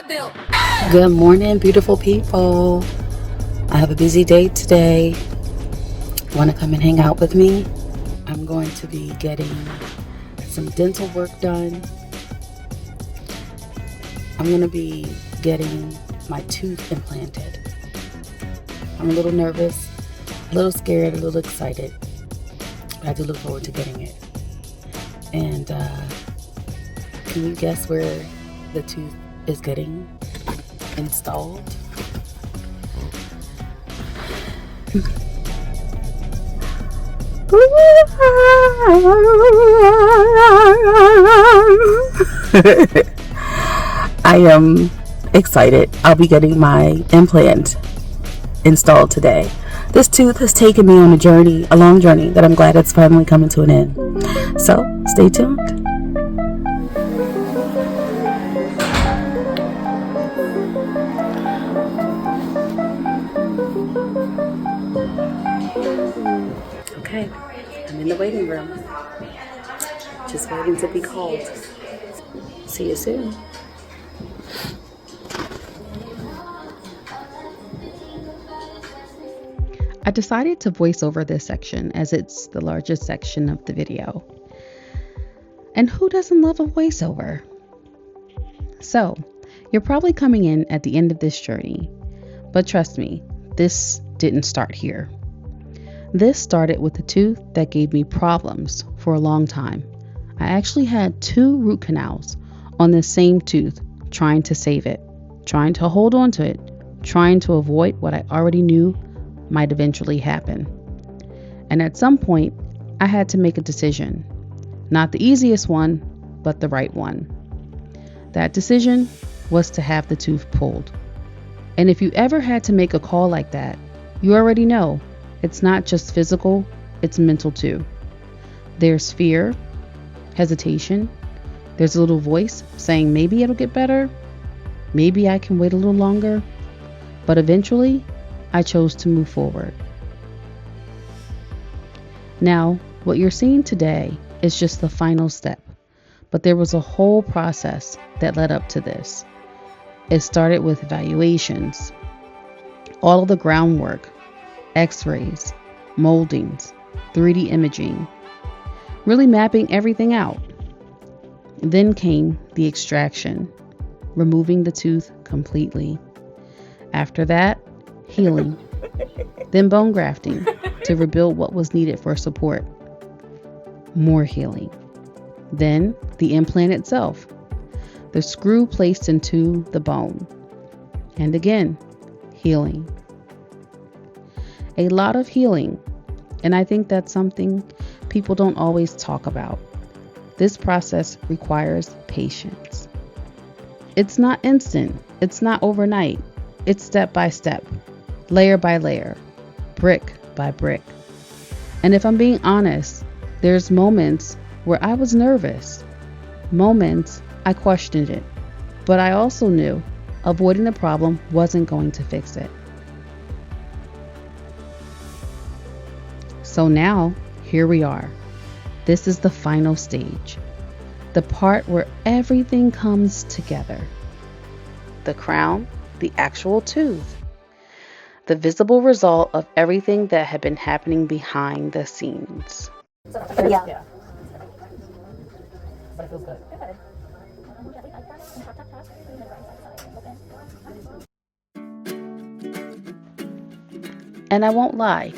Good morning, beautiful people. I have a busy day today. Want to come and hang out with me? I'm going to be getting some dental work done. I'm going to be getting my tooth implanted. I'm a little nervous, a little scared, a little excited. But I do look forward to getting it. And can you guess where the tooth is getting installed? I am excited. I'll be getting my implant installed today. This tooth has taken me on a long journey that I'm glad it's finally coming to an end. So stay tuned. Okay, I'm in the waiting room. Just waiting to be called. See you soon. I decided to voice over this section as it's the largest section of the video. And who doesn't love a voiceover? So, you're probably coming in at the end of this journey, but trust me, this didn't start here. This started with a tooth that gave me problems for a long time. I actually had 2 root canals on the same tooth, trying to save it, trying to hold on to it, trying to avoid what I already knew might eventually happen. And at some point, I had to make a decision. Not the easiest one, but the right one. That decision was to have the tooth pulled. And if you ever had to make a call like that, you already know it's not just physical, it's mental too. There's fear, hesitation. There's a little voice saying maybe it'll get better. Maybe I can wait a little longer. But eventually, I chose to move forward. Now, what you're seeing today is just the final step, but there was a whole process that led up to this. It started with evaluations, all of the groundwork, x-rays, moldings, 3D imaging, really mapping everything out. Then came the extraction, removing the tooth completely. After that, healing, then bone grafting to rebuild what was needed for support. More healing. Then the implant itself, the screw placed into the bone. And again, healing. A lot of healing, and I think that's something people don't always talk about. This process requires patience. It's not instant, it's not overnight, it's step by step. Layer by layer, brick by brick. And if I'm being honest, there's moments where I was nervous. Moments I questioned it. But I also knew avoiding the problem wasn't going to fix it. So now, here we are. This is the final stage. The part where everything comes together. The crown, the actual tooth. The visible result of everything that had been happening behind the scenes. Yeah. But it feels good. And I won't lie,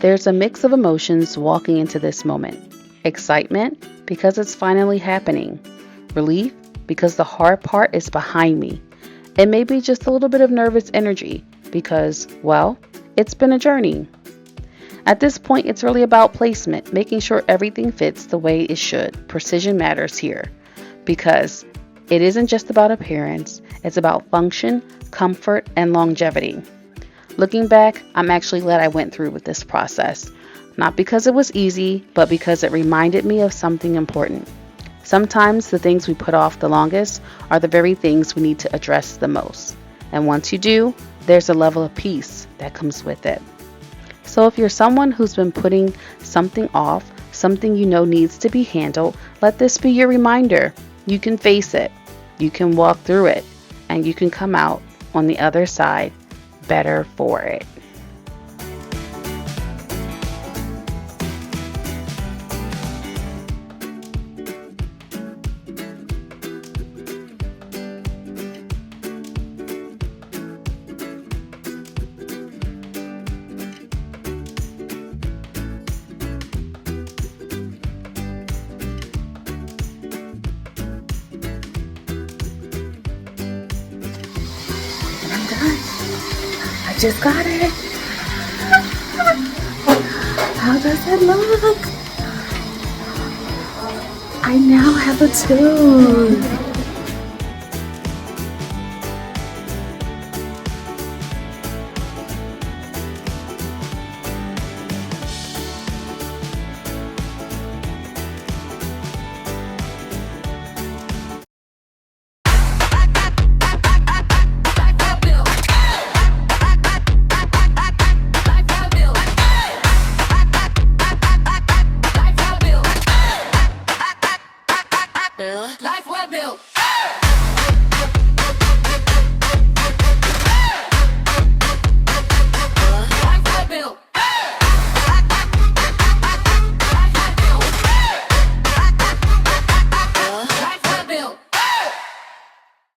there's a mix of emotions walking into this moment. Excitement, because it's finally happening. Relief, because the hard part is behind me. And maybe just a little bit of nervous energy, because, well, it's been a journey. At this point, it's really about placement, making sure everything fits the way it should. Precision matters here, because it isn't just about appearance, it's about function, comfort, and longevity. Looking back, I'm actually glad I went through with this process. Not because it was easy, but because it reminded me of something important. Sometimes the things we put off the longest are the very things we need to address the most. And once you do, there's a level of peace that comes with it. So if you're someone who's been putting something off, something you know needs to be handled, let this be your reminder. You can face it. You can walk through it. and you can come out on the other side better for it. I'm done. I just got it. How does it look? I now have a tooth.